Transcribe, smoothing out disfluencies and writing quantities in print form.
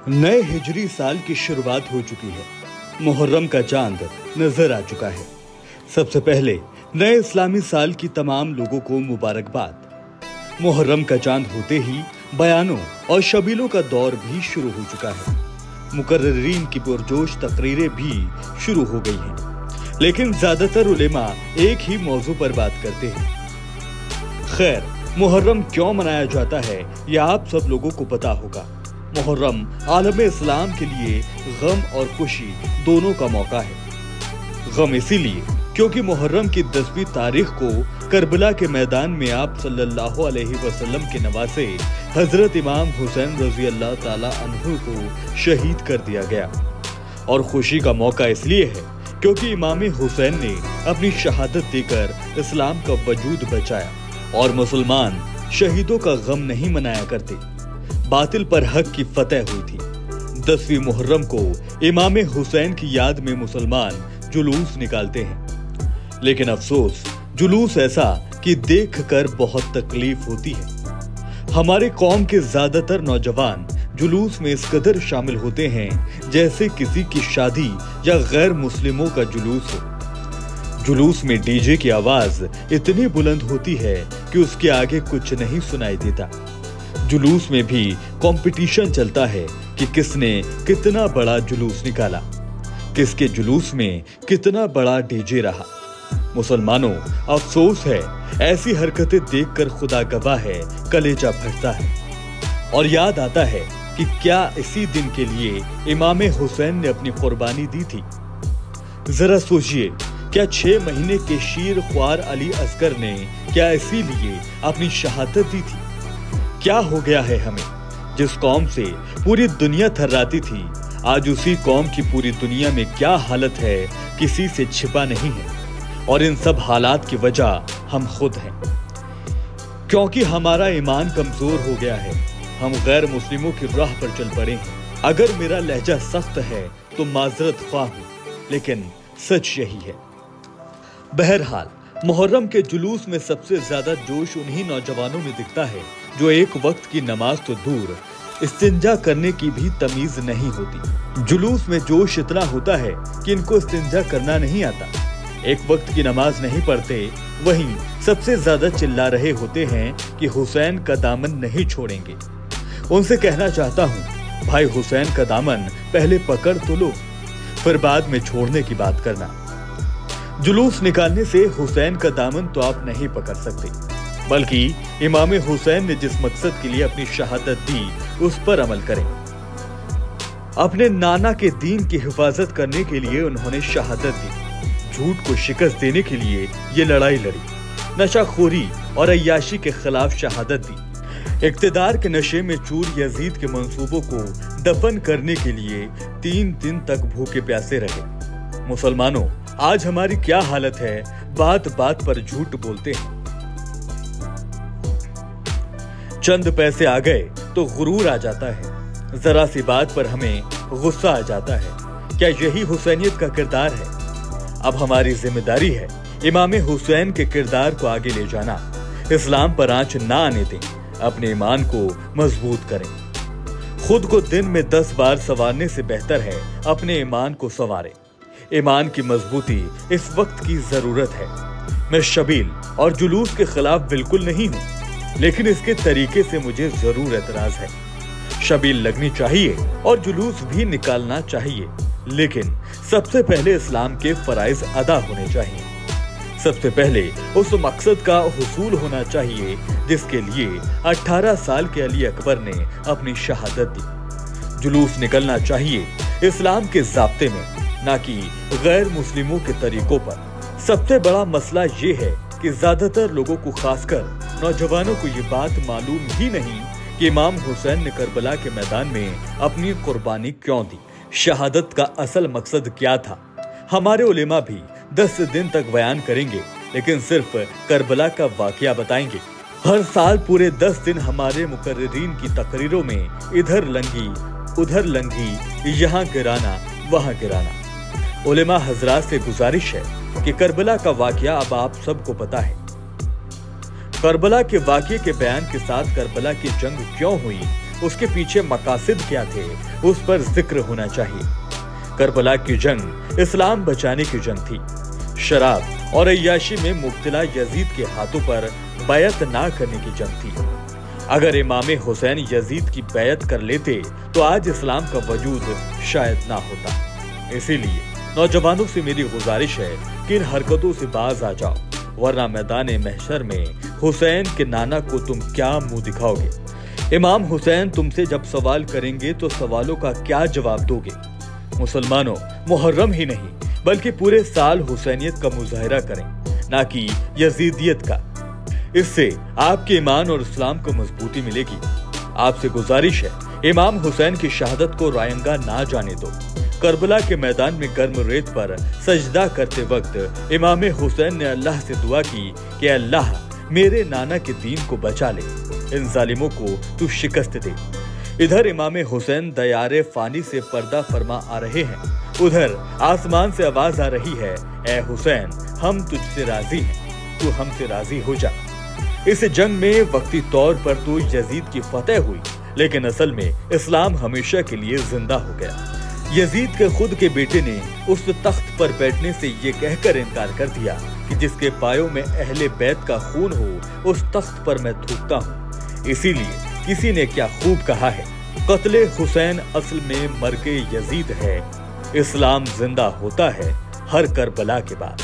नए हिजरी साल की शुरुआत हो चुकी है। मुहर्रम का चांद नजर आ चुका है। सबसे पहले नए इस्लामी साल की तमाम लोगों को मुबारकबाद। मुहर्रम का चांद होते ही बयानों और शबीलों का दौर भी शुरू हो चुका है। मुकर्रिरीन की पुरजोश तकरीरें भी शुरू हो गई हैं, लेकिन ज्यादातर उलेमा एक ही मौजू पर बात करते हैं। खैर, मुहर्रम क्यों मनाया जाता है यह आप सब लोगों को पता होगा। मुहर्रम आलम इस्लाम के लिए गम और खुशी दोनों का मौका है। गम इसीलिए क्योंकि मुहर्रम की 10वीं तारीख को करबला के मैदान में आप सल्लल्लाहु अलैहि वसल्लम के नवासे हजरत इमाम हुसैन रजी अल्लाह ताला अन्हु को शहीद कर दिया गया। और खुशी का मौका इसलिए है क्योंकि इमाम हुसैन ने अपनी शहादत देकर इस्लाम का वजूद बचाया और मुसलमान शहीदों का गम नहीं मनाया करते। बातिल पर हक की फतह हुई थी। 10वीं मुहर्रम को इमाम हुसैन की याद में मुसलमान जुलूस निकालते हैं, लेकिन अफसोस जुलूस ऐसा कि देखकर बहुत तकलीफ होती है। हमारे कौम के ज्यादातर नौजवान जुलूस में इस कदर शामिल होते हैं जैसे किसी की शादी या गैर मुस्लिमों का जुलूस हो। जुलूस में डीजे की आवाज इतनी बुलंद होती है कि उसके आगे कुछ नहीं सुनाई देता। जुलूस में भी कंपटीशन चलता है कि किसने कितना बड़ा जुलूस निकाला, किसके जुलूस में कितना बड़ा डीजे रहा। मुसलमानों, अफसोस है, ऐसी हरकतें देखकर खुदा गवाह है कलेजा फटता है और याद आता है कि क्या इसी दिन के लिए इमाम हुसैन ने अपनी कुर्बानी दी थी। जरा सोचिए, क्या 6 महीने के शीर ख्वार अली असगर ने क्या इसीलिए अपनी शहादत दी थी। क्या हो गया है हमें? जिस कौम से पूरी दुनिया थर्राती थी, आज उसी कौम की पूरी दुनिया में क्या हालत है किसी से छिपा नहीं है। और इन सब हालात की वजह हम खुद हैं, क्योंकि हमारा ईमान कमजोर हो गया है। हम गैर मुस्लिमों की राह पर चल पड़े हैं। अगर मेरा लहजा सख्त है तो माजरत ख्वाह हूं, लेकिन सच यही है। बहरहाल, मुहर्रम के जुलूस में सबसे ज्यादा जोश उन्हीं नौजवानों में दिखता है जो एक वक्त की नमाज तो दूर, इस्तिंजा करने की भी तमीज नहीं होती। जुलूस में जोश इतना होता है कि इनको इस्तिंजा करना नहीं आता। एक वक्त की नमाज नहीं पढ़ते, वहीं सबसे ज्यादा चिल्ला रहे होते हैं कि हुसैन का दामन नहीं छोड़ेंगे। उनसे कहना चाहता हूँ, भाई हुसैन का दामन पहले पकड़ तो लो, फिर बाद में छोड़ने की बात करना। जुलूस निकालने से हुसैन का दामन तो आप नहीं पकड़ सकते, बल्कि इमाम हुसैन ने जिस मकसद के लिए अपनी शहादत दी उस पर अमल करें। अपने नाना के दीन की हिफाजत करने के लिए उन्होंने शहादत दी। झूठ को शिकस्त देने के लिए ये लड़ाई लड़ी। नशाखोरी और अय्याशी के खिलाफ शहादत दी। इक्तिदार के नशे में चूर यजीद के मंसूबों को दफन करने के लिए 3 दिन तक भूखे प्यासे रहे। मुसलमानों, आज हमारी क्या हालत है, बात बात पर झूठ बोलते हैं। चंद पैसे आ गए तो गुरूर आ जाता है, जरा सी बात पर हमें गुस्सा आ जाता है। क्या यही हुसैनियत का किरदार है? अब हमारी जिम्मेदारी है इमाम हुसैन के किरदार को आगे ले जाना। इस्लाम पर आंच ना आने दें, अपने ईमान को मजबूत करें। खुद को दिन में 10 बार संवारने से बेहतर है अपने ईमान को संवारें। ईमान की मजबूती इस वक्त की जरूरत है। मैं शबील और जुलूस के खिलाफ बिल्कुल नहीं हूँ, लेकिन इसके तरीके से मुझे जरूर एतराज है। शबील लगनी चाहिए और जुलूस भी निकालना चाहिए, लेकिन सबसे पहले इस्लाम के फराइज अदा होने चाहिए। सबसे पहले उस मकसद का हुसूल होना चाहिए जिसके लिए 18 साल के अली अकबर ने अपनी शहादत दी। जुलूस निकलना चाहिए इस्लाम के ज़ाब्ते में, ना कि गैर मुस्लिमों के तरीकों पर। सबसे बड़ा मसला ये है कि ज्यादातर लोगों को, खासकर नौजवानों को, ये बात मालूम ही नहीं कि इमाम हुसैन ने करबला के मैदान में अपनी कुर्बानी क्यों दी। शहादत का असल मकसद क्या था? हमारे उलेमा भी 10 दिन तक बयान करेंगे, लेकिन सिर्फ करबला का वाकया बताएंगे। हर साल पूरे 10 दिन हमारे मुकर्रिरीन की तकरीरों में इधर लंगी उधर लंगी, यहाँ गिराना वहाँ गिराना। उलेमा हजरात से गुजारिश है कि करबला का वाकया अब आप सबको पता है। करबला के वाकये के बयान के साथ करबला की जंग क्यों हुई उसके पीछे मकासद क्या थे, उस पर जिक्र होना चाहिए। करबला की जंग इस्लाम बचाने की जंग थी। शराब और अय्याशी में मुब्तला यजीद के हाथों पर बैत ना करने की जंग थी। अगर इमाम हुसैन यजीद की बैत कर लेते तो आज इस्लाम का वजूद शायद ना होता। इसीलिए नौजवानों से मेरी गुजारिश है कि इन हरकतों से बाज आ जाओ, वरना मैदान महशर में हुसैन के नाना को तुम क्या मुंह दिखाओगे। इमाम हुसैन तुमसे जब सवाल करेंगे तो सवालों का क्या जवाब दोगे। मुसलमानों, मुहर्रम ही नहीं बल्कि पूरे साल हुसैनियत का मुजाहिरा करें, ना कि यजीदियत का। इससे आपके ईमान और इस्लाम को मजबूती मिलेगी। आपसे गुजारिश है, इमाम हुसैन की शहादत को रायंगा ना जाने दो। करबला के मैदान में गर्म रेत पर सजदा करते वक्त इमाम हुसैन ने अल्लाह से दुआ की कि अल्लाह मेरे नाना के दीन को बचा ले, इन जालिमों को तू शिकस्त दे। इधर इमाम हुसैन दयारे फानी से पर्दा फरमा आ रहे हैं, उधर आसमान से आवाज आ रही है, ए हुसैन हम तुझसे राजी हैं, तू हमसे राजी हो जा। इस जंग में वक्ती तौर पर तो यजीद की फतेह हुई, लेकिन असल में इस्लाम हमेशा के लिए जिंदा हो गया। यजीद के खुद के बेटे ने उस तख्त पर बैठने से ये कहकर इनकार कर दिया कि जिसके पायों में अहले बैत का खून हो उस तख्त पर मैं थूकता हूँ। इसीलिए किसी ने क्या खूब कहा है, कत्ले हुसैन असल में मर्गे यजीद है, इस्लाम जिंदा होता है हर करबला के बाद।